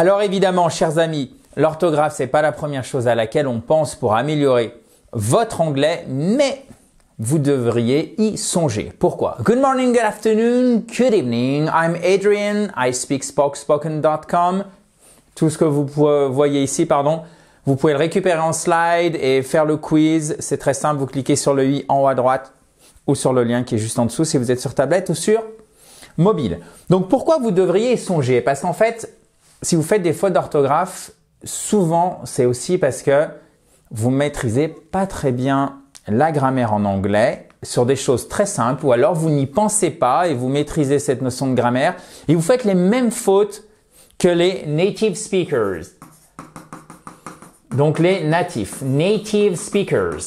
Alors évidemment, chers amis, l'orthographe, c'est pas la première chose à laquelle on pense pour améliorer votre anglais, mais vous devriez y songer. Pourquoi? Good morning, good afternoon, good evening. I'm Adrian. I speak spoken.com. Tout ce que vous voyez ici, vous pouvez le récupérer en slide et faire le quiz. C'est très simple. Vous cliquez sur le i en haut à droite ou sur le lien qui est juste en dessous si vous êtes sur tablette ou sur mobile. Donc, pourquoi vous devriez y songer? Parce qu'en fait, si vous faites des fautes d'orthographe, souvent, c'est aussi parce que vous maîtrisez pas très bien la grammaire en anglais sur des choses très simples ou alors vous n'y pensez pas et vous maîtrisez cette notion de grammaire et vous faites les mêmes fautes que les native speakers. Donc les natifs, native speakers.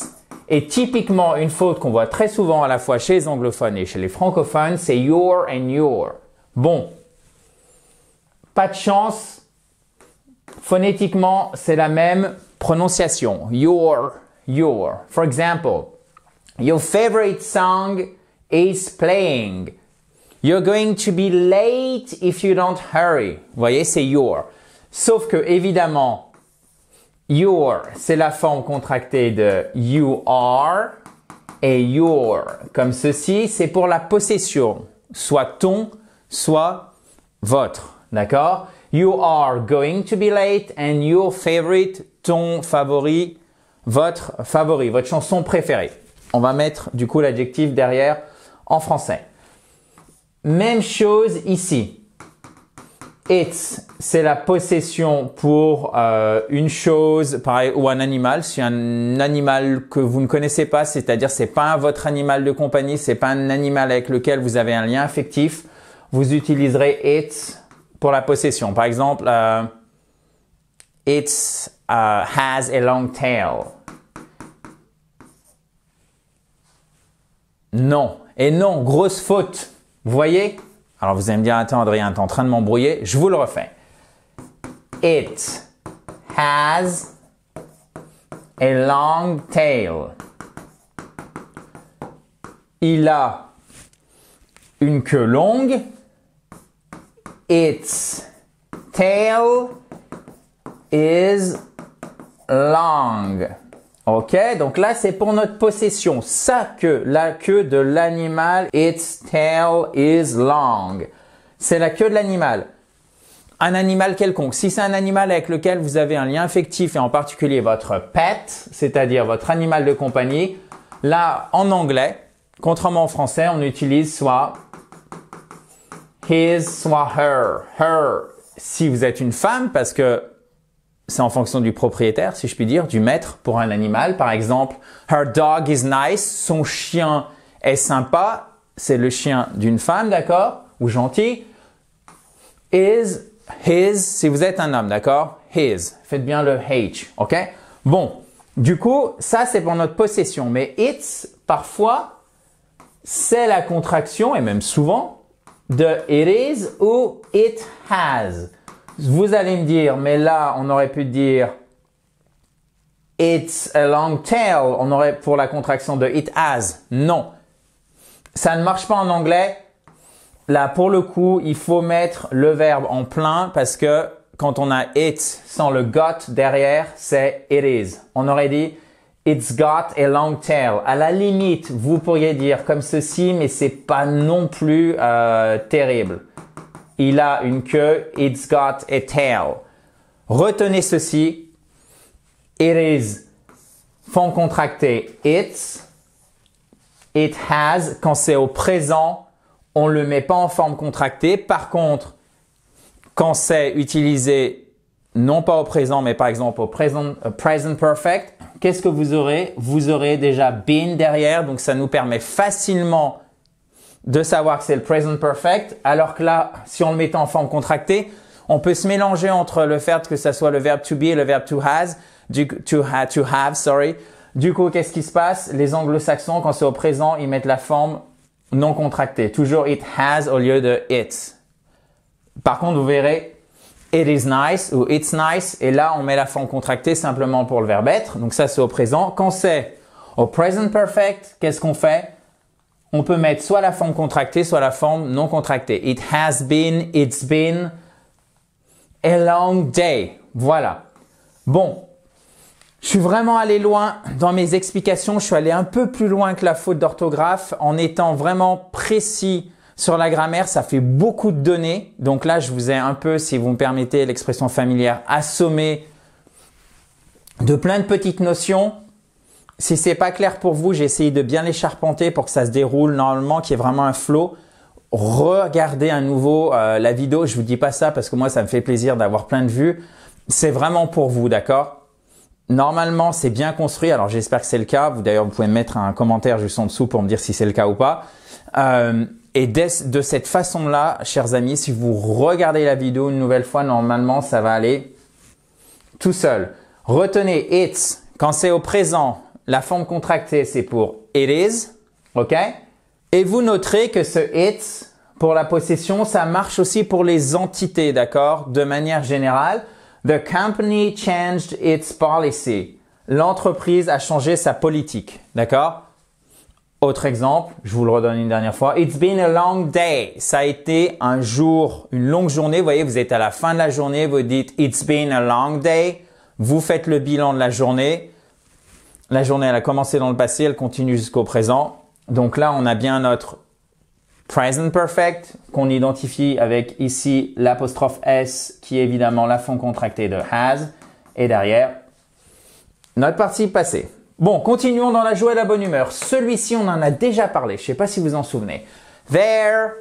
Et typiquement, une faute qu'on voit très souvent à la fois chez les anglophones et chez les francophones, c'est your and your. Bon, pas de chance. Phonétiquement, c'est la même prononciation. Your. For example, your favorite song is playing. You're going to be late if you don't hurry. Vous voyez, c'est your. Sauf que, évidemment, your, c'est la forme contractée de you are et your. Comme ceci, c'est pour la possession. Soit ton, soit votre. D'accord? You are going to be late and your favorite, ton favori, votre favori, votre chanson préférée. On va mettre du coup l'adjectif derrière en français. Même chose ici. It's, c'est la possession pour une chose pareil, ou un animal. Si un animal que vous ne connaissez pas, c'est-à-dire c'est pas votre animal de compagnie, c'est pas un animal avec lequel vous avez un lien affectif, vous utiliserez it pour la possession. Par exemple, it has a long tail. Non. Et non, grosse faute. Vous voyez? Alors vous allez me dire, attends Adrien, t'es en train de m'embrouiller. Je vous le refais. It has a long tail. Il a une queue longue. Its tail is long. Ok, donc là c'est pour notre possession. Sa queue, la queue de l'animal. Its tail is long. C'est la queue de l'animal. Un animal quelconque. Si c'est un animal avec lequel vous avez un lien affectif et en particulier votre pet, c'est-à-dire votre animal de compagnie, là en anglais, contrairement en français, on utilise soit his, soit her. Her, si vous êtes une femme, parce que c'est en fonction du propriétaire, si je puis dire, du maître pour un animal. Par exemple, her dog is nice. Son chien est sympa. C'est le chien d'une femme, d'accord? Ou gentil. Is, his, si vous êtes un homme, d'accord? His. Faites bien le H, ok? Bon, du coup, ça c'est pour notre possession. Mais it's, parfois, c'est la contraction, et même souvent, de it is ou it has. Vous allez me dire, mais là, on aurait pu dire it's a long tail. On aurait pour la contraction de it has. Non. Ça ne marche pas en anglais. Là, pour le coup, il faut mettre le verbe en plein parce que quand on a it sans le got derrière, c'est it is. On aurait dit it's got a long tail. À la limite, vous pourriez dire comme ceci, mais c'est pas non plus terrible. Il a une queue, it's got a tail. Retenez ceci, it is, forme contractée, it's, it has, quand c'est au présent, on ne le met pas en forme contractée. Par contre, quand c'est utilisé, non pas au présent, mais par exemple au present perfect, qu'est-ce que vous aurez? Vous aurez déjà been derrière, donc ça nous permet facilement de savoir que c'est le present perfect, alors que là, si on le mettait en forme contractée, on peut se mélanger entre le fait que ça soit le verbe to be et le verbe to have. Du coup, qu'est-ce qui se passe? Les anglo-saxons, quand c'est au présent, ils mettent la forme non contractée. Toujours it has au lieu de it. Par contre, vous verrez it is nice ou it's nice, et là, on met la forme contractée simplement pour le verbe être. Donc ça, c'est au présent. Quand c'est au present perfect, qu'est-ce qu'on fait? On peut mettre soit la forme contractée, soit la forme non contractée. It has been, it's been. A long day. Voilà. Bon. Je suis vraiment allé loin dans mes explications. Je suis allé un peu plus loin que la faute d'orthographe en étant vraiment précis sur la grammaire. Ça fait beaucoup de données. Donc là, je vous ai un peu, si vous me permettez l'expression familière, assommé de plein de petites notions. Si c'est pas clair pour vous, j'ai essayé de bien les charpenter pour que ça se déroule normalement, qu'il y ait vraiment un flow. Regardez à nouveau la vidéo. Je vous dis pas ça parce que moi, ça me fait plaisir d'avoir plein de vues. C'est vraiment pour vous, d'accord? Normalement, c'est bien construit. Alors, j'espère que c'est le cas. D'ailleurs, vous pouvez me mettre un commentaire juste en dessous pour me dire si c'est le cas ou pas. Et de cette façon-là, chers amis, si vous regardez la vidéo une nouvelle fois, normalement, ça va aller tout seul. Retenez it's. Quand c'est au présent, la forme contractée, c'est pour it is. OK? Et vous noterez que ce it's, pour la possession, ça marche aussi pour les entités, d'accord? De manière générale. The company changed its policy. L'entreprise a changé sa politique. D'accord? Autre exemple, je vous le redonne une dernière fois. It's been a long day. Ça a été un jour, une longue journée. Vous voyez, vous êtes à la fin de la journée, vous dites It's been a long day. Vous faites le bilan de la journée. La journée, elle a commencé dans le passé, elle continue jusqu'au présent. Donc là, on a bien notre Present Perfect qu'on identifie avec ici l'apostrophe S qui est évidemment la forme contractée de has et derrière notre participe passé. Bon, continuons dans la joie et la bonne humeur. Celui-ci, on en a déjà parlé. Je ne sais pas si vous en souvenez. There.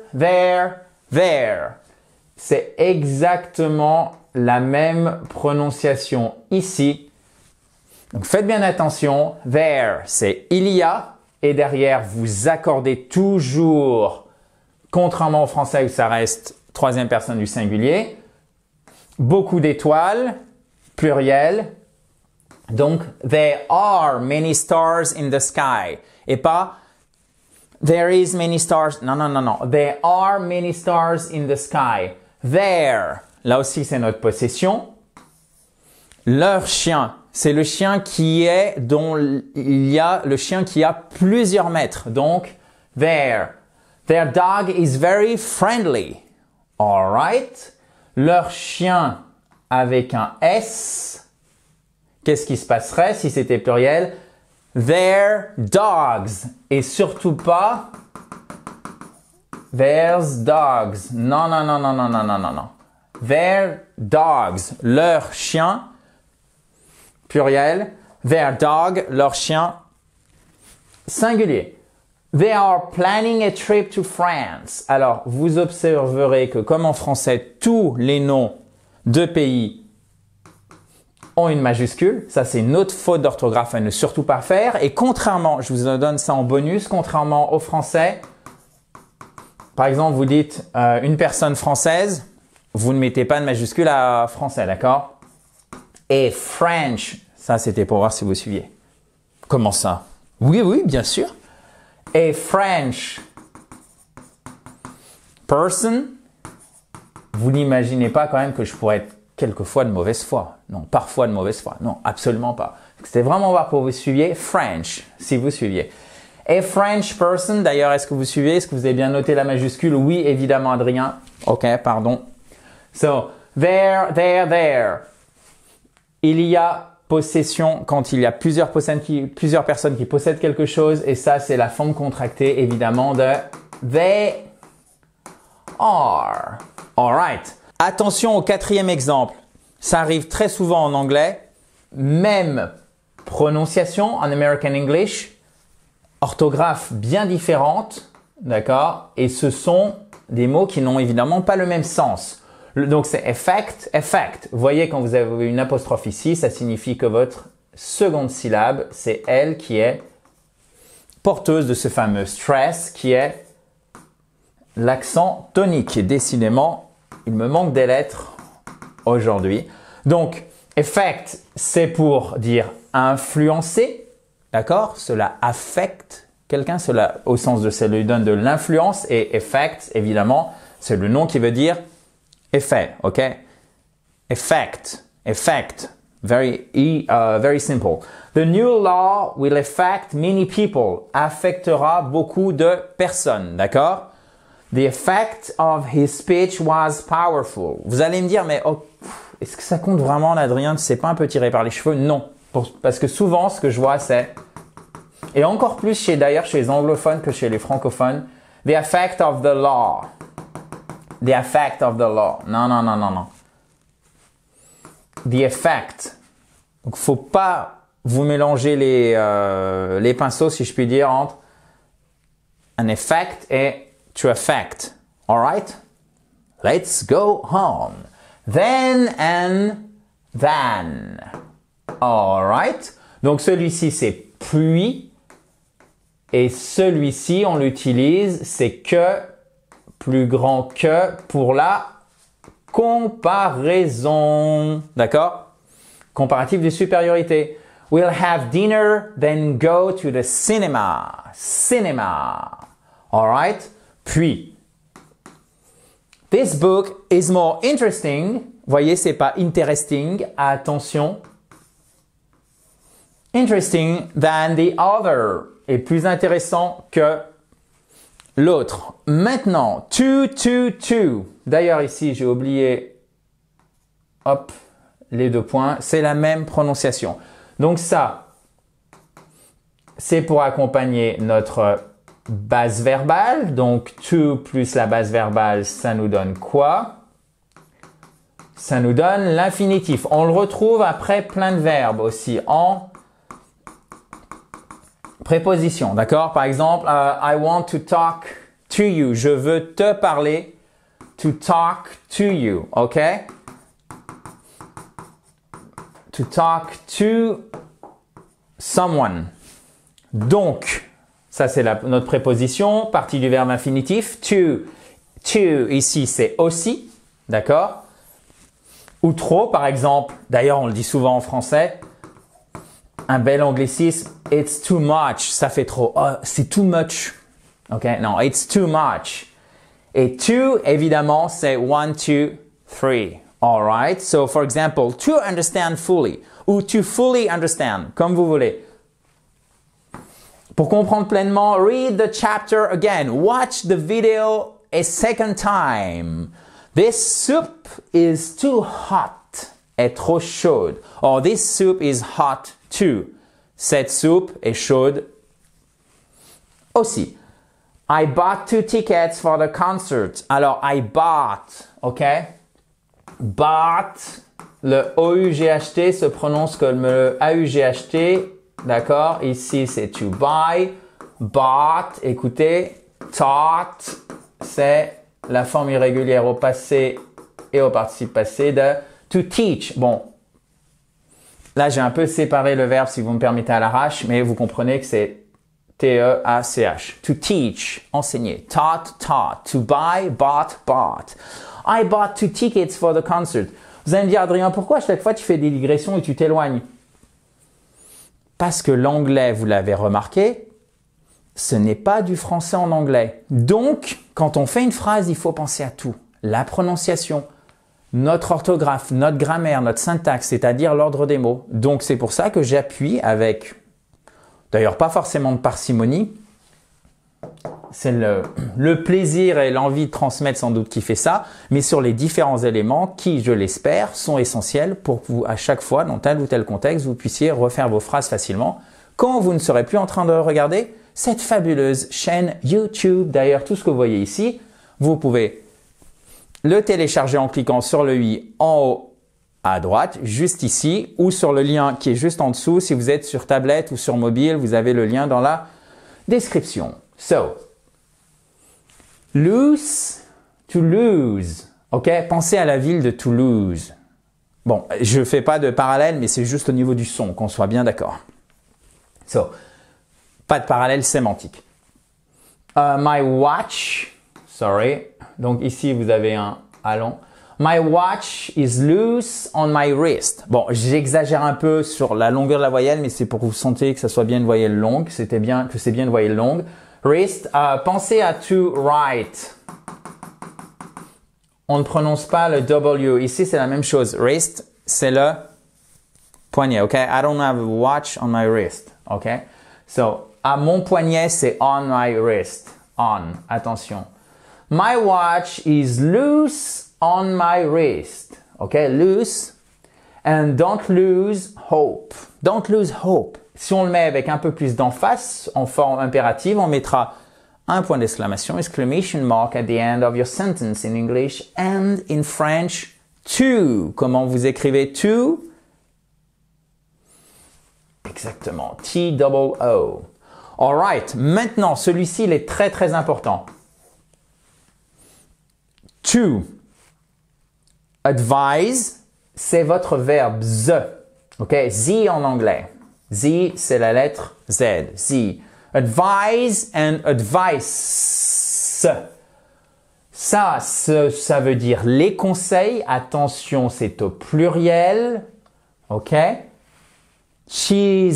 C'est exactement la même prononciation ici. Donc faites bien attention. There, c'est il y a et derrière, vous accordez toujours, contrairement au français où ça reste troisième personne du singulier, beaucoup d'étoiles, pluriel. Donc, there are many stars in the sky. Et pas, there is many stars. Non. There are many stars in the sky. There. Là aussi, c'est notre possession. Leur chien. C'est le chien qui est, dont il y a, le chien qui a plusieurs mètres. Donc, there. Their dog is very friendly. All right. Leur chien avec un S. Qu'est-ce qui se passerait si c'était pluriel? Their dogs. Et surtout pas there's dogs. Non. Their dogs. Leur chien. Pluriel. Their dog. Leur chien. Singulier. They are planning a trip to France. Alors, vous observerez que comme en français, tous les noms de pays ont une majuscule. Ça, c'est une autre faute d'orthographe à ne surtout pas faire. Et contrairement, je vous donne ça en bonus, contrairement au français, par exemple, vous dites une personne française, vous ne mettez pas de majuscule à français, d'accord? Et French, ça, c'était pour voir si vous suiviez. Comment ça? Oui, bien sûr. A French person, vous n'imaginez pas quand même que je pourrais être quelquefois de mauvaise foi. Non, parfois de mauvaise foi. Non, absolument pas. C'était vraiment voir pour vous suiviez. French, si vous suiviez. A French person, d'ailleurs, est-ce que vous suivez? Est-ce que vous avez bien noté la majuscule? Oui, évidemment, Adrien. Ok, pardon. So, there. Il y a possession quand il y a plusieurs personnes qui possèdent quelque chose. Et ça, c'est la forme contractée, évidemment, de they are. All right. Attention au quatrième exemple. Ça arrive très souvent en anglais. Même prononciation en American English. Orthographe bien différente. D'accord? Et ce sont des mots qui n'ont évidemment pas le même sens. Donc, c'est effect. Vous voyez, quand vous avez une apostrophe ici, ça signifie que votre seconde syllabe, c'est elle qui est porteuse de ce fameux stress qui est l'accent tonique. Et décidément, il me manque des lettres aujourd'hui. Donc, effect, c'est pour dire influencer. D'accord? Cela affecte quelqu'un, cela au sens de ça lui donne de l'influence. Et effect, évidemment, c'est le nom qui veut dire effet, ok? Effect. Very simple. The new law will affect many people. Affectera beaucoup de personnes, d'accord? The effect of his speech was powerful. Vous allez me dire, mais est-ce que ça compte vraiment, Adrien? C'est pas un peu tiré par les cheveux? Non. Parce que souvent, ce que je vois, c'est, et encore plus d'ailleurs chez les anglophones que chez les francophones, the effect of the law. The effect of the law. Non, non, non, non, non. The effect. Donc, faut pas vous mélanger les pinceaux, si je puis dire, entre an effect et to affect. Alright? Let's go on. Then and than. Alright? Donc, celui-ci, c'est puis. Et celui-ci, on l'utilise, c'est que, plus grand que, pour la comparaison. D'accord? Comparatif de supériorité. We'll have dinner, then go to the cinema. Cinema. Alright? Puis, this book is more interesting. Voyez, c'est pas interesting. Attention. Interesting than the other. Est plus intéressant que l'autre. Maintenant, to. D'ailleurs, ici, j'ai oublié, hop, les deux points. C'est la même prononciation. Donc ça, c'est pour accompagner notre base verbale. Donc to plus la base verbale, ça nous donne quoi? Ça nous donne l'infinitif. On le retrouve après plein de verbes aussi en préposition. D'accord? Par exemple, I want to talk to you. Je veux te parler. To talk to you. OK? To talk to someone. Donc, ça c'est notre préposition, partie du verbe infinitif. To ici c'est aussi, d'accord? Ou trop par exemple, d'ailleurs on le dit souvent en français, un bel anglicisme, it's too much, ça fait trop, oh, c'est too much. Ok, non, it's too much. Et to, évidemment, c'est 1, 2, 3. Alright, so for example, to understand fully ou to fully understand, comme vous voulez. Pour comprendre pleinement, read the chapter again. Watch the video a second time. This soup is too hot. Est trop chaude. Or this soup is hot too. Cette soupe est chaude aussi. I bought 2 tickets for the concert. Alors, I bought, ok? Bought, le O-U-G-H-T se prononce comme le A-U-G-H-T. D'accord? Ici, c'est to buy. Bought, écoutez. Taught, c'est la forme irrégulière au passé et au participe passé de to teach. Bon, là, j'ai un peu séparé le verbe, si vous me permettez, à l'arrache, mais vous comprenez que c'est T-E-A-C-H. To teach, enseigner. Taught, taught. To buy, bought, bought. I bought 2 tickets for the concert. Vous allez me dire, Adrien, pourquoi à chaque fois tu fais des digressions et tu t'éloignes? Parce que l'anglais, vous l'avez remarqué, ce n'est pas du français en anglais. Donc, quand on fait une phrase, il faut penser à tout. La prononciation, notre orthographe, notre grammaire, notre syntaxe, c'est-à-dire l'ordre des mots. Donc, c'est pour ça que j'appuie avec, d'ailleurs pas forcément de parcimonie, c'est le plaisir et l'envie de transmettre sans doute qui fait ça, mais sur les différents éléments qui, je l'espère, sont essentiels pour que vous, à chaque fois, dans tel ou tel contexte, vous puissiez refaire vos phrases facilement quand vous ne serez plus en train de regarder cette fabuleuse chaîne YouTube. D'ailleurs, tout ce que vous voyez ici, vous pouvez le télécharger en cliquant sur le i en haut à droite, juste ici, ou sur le lien qui est juste en dessous. Si vous êtes sur tablette ou sur mobile, vous avez le lien dans la description. So, lose, to lose. Ok, pensez à la ville de Toulouse. Bon, je ne fais pas de parallèle, mais c'est juste au niveau du son, qu'on soit bien d'accord. So, pas de parallèle sémantique. My watch, sorry. Donc ici, vous avez un allons. My watch is loose on my wrist. Bon, j'exagère un peu sur la longueur de la voyelle, mais c'est pour que vous sentiez que ça soit bien une voyelle longue, que c'est bien une voyelle longue. Wrist, pensez à to write. On ne prononce pas le W. Ici, c'est la même chose. Wrist, c'est le poignet, ok? I don't have a watch on my wrist, ok? So, à mon poignet, c'est on my wrist. On, attention. My watch is loose on my wrist. Ok, loose, And don't lose hope. Don't lose hope. Si on le met avec un peu plus d'emphase, en forme impérative, on mettra un point d'exclamation, exclamation mark at the end of your sentence in English and in French too. Comment vous écrivez too? Exactement. T-O-O. Alright. Maintenant, celui-ci, il est très très important. To. Advise, c'est votre verbe the. Ok? The en anglais. The, c'est la lettre Z. The. Advise and advice. Ça veut dire les conseils. Attention, c'est au pluriel. Ok? She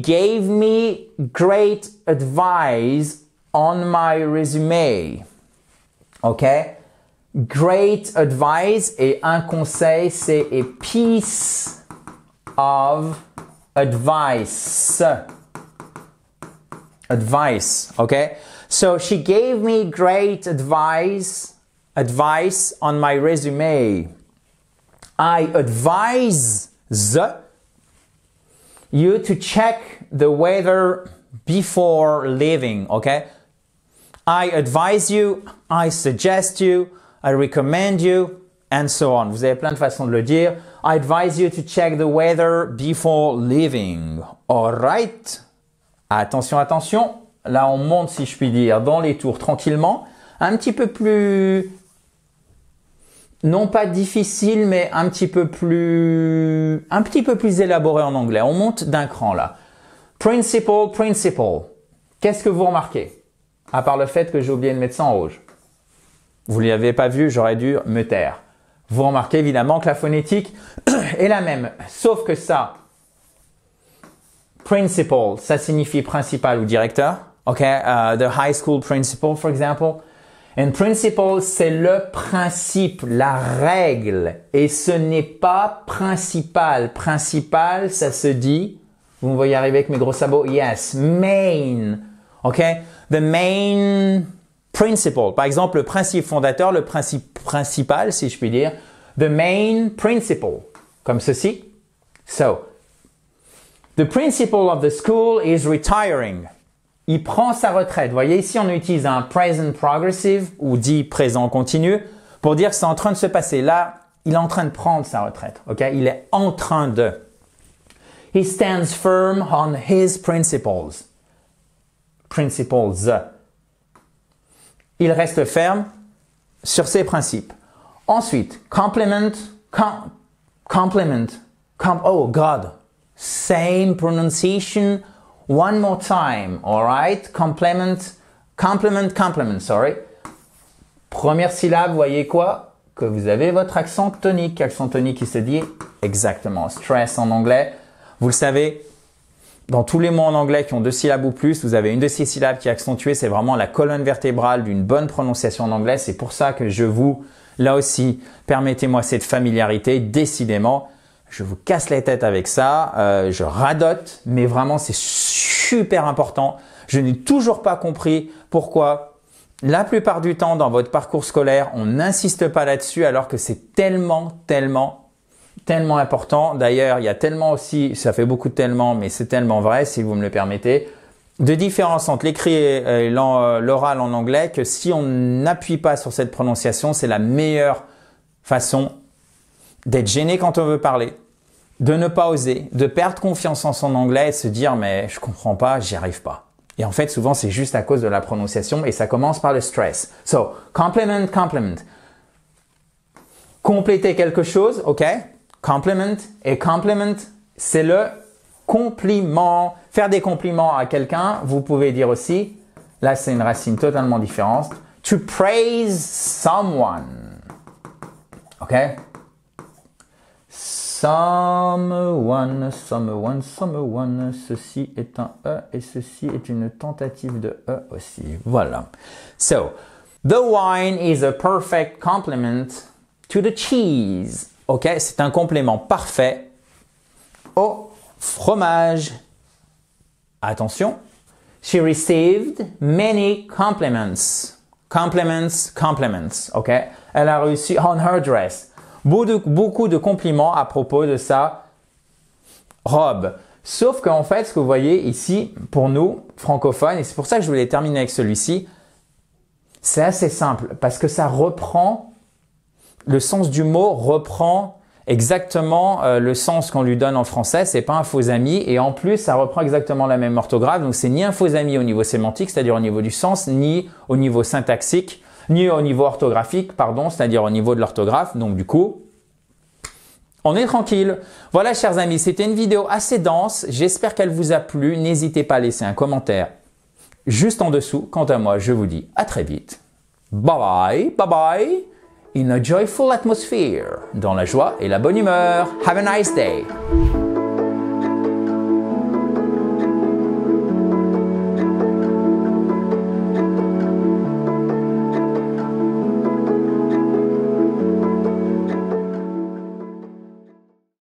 gave me great advice on my resume. Ok? Great advice et un conseil, c'est a piece of advice. Advice, okay? So she gave me great advice on my resume. I advise you to check the weather before leaving, okay? I advise you, I suggest you, I recommend you, and so on. Vous avez plein de façons de le dire. I advise you to check the weather before leaving. All right. Attention, attention. Là, on monte, si je puis dire, dans les tours tranquillement. Un petit peu plus... Non pas difficile, mais un petit peu plus élaboré en anglais. On monte d'un cran, là. Principal, principal. Qu'est-ce que vous remarquez? À part le fait que j'ai oublié de mettre ça en rouge. Vous ne l'avez pas vu, j'aurais dû me taire. Vous remarquez évidemment que la phonétique est la même, sauf que ça, principal, ça signifie principal ou directeur. Ok, the high school principal, for example. And principal, c'est le principe, la règle. Et ce n'est pas principal. Principal, ça se dit, vous me voyez arriver avec mes gros sabots, yes, main. Ok, the main principle. Par exemple, le principe fondateur, le principe principal, si je puis dire. The main principle. Comme ceci. So, the principal of the school is retiring. Il prend sa retraite. Vous voyez, ici, on utilise un present progressive ou dit présent continu pour dire que c'est en train de se passer. Là, il est en train de prendre sa retraite. Ok? Il est en train de. He stands firm on his principles. Principles. Il reste ferme sur ses principes. Ensuite, oh God, same pronunciation, one more time, all right? Complement, sorry. Première syllabe, vous voyez quoi? Que vous avez votre accent tonique qui se dit exactement, stress en anglais. Vous le savez, dans tous les mots en anglais qui ont 2 syllabes ou plus, vous avez une de ces syllabes qui est accentuée. C'est vraiment la colonne vertébrale d'une bonne prononciation en anglais. C'est pour ça que là aussi, permettez-moi cette familiarité. Décidément, je vous casse les têtes avec ça. Je radote, mais vraiment, c'est super important. Je n'ai toujours pas compris pourquoi, la plupart du temps, dans votre parcours scolaire, on n'insiste pas là-dessus alors que c'est tellement important. D'ailleurs, il y a tellement aussi, ça fait beaucoup de tellement, mais c'est tellement vrai, si vous me le permettez, de différence entre l'écrit et l'oral en anglais que si on n'appuie pas sur cette prononciation, c'est la meilleure façon d'être gêné quand on veut parler, de ne pas oser, de perdre confiance en son anglais et de se dire « mais je comprends pas, j'y arrive pas ». Et en fait, souvent, c'est juste à cause de la prononciation et ça commence par le stress. So, complement. Compléter quelque chose, ok? Compliment et compliment, c'est le compliment. Faire des compliments à quelqu'un, vous pouvez dire aussi, là c'est une racine totalement différente, to praise someone. Ok? Someone, ceci est un E et ceci est une tentative de E aussi. Voilà. So, the wine is a perfect complement to the cheese. Ok, c'est un complément parfait au fromage. Attention. She received many compliments. Compliments. Ok. Elle a reçu on her dress. Beaucoup de compliments à propos de sa robe. Sauf qu'en fait, ce que vous voyez ici, pour nous, francophones, et c'est pour ça que je voulais terminer avec celui-ci, c'est assez simple parce que ça reprend, le sens du mot reprend exactement le sens qu'on lui donne en français, c'est pas un faux ami et en plus ça reprend exactement la même orthographe, donc c'est ni un faux ami au niveau sémantique, c'est-à-dire au niveau du sens, ni au niveau syntaxique, ni au niveau orthographique, pardon, c'est-à-dire au niveau de l'orthographe, donc du coup, on est tranquille. Voilà chers amis, c'était une vidéo assez dense, j'espère qu'elle vous a plu, n'hésitez pas à laisser un commentaire juste en dessous. Quant à moi, je vous dis à très vite. Bye bye, bye bye. In a joyful atmosphere, dans la joie et la bonne humeur. Have a nice day.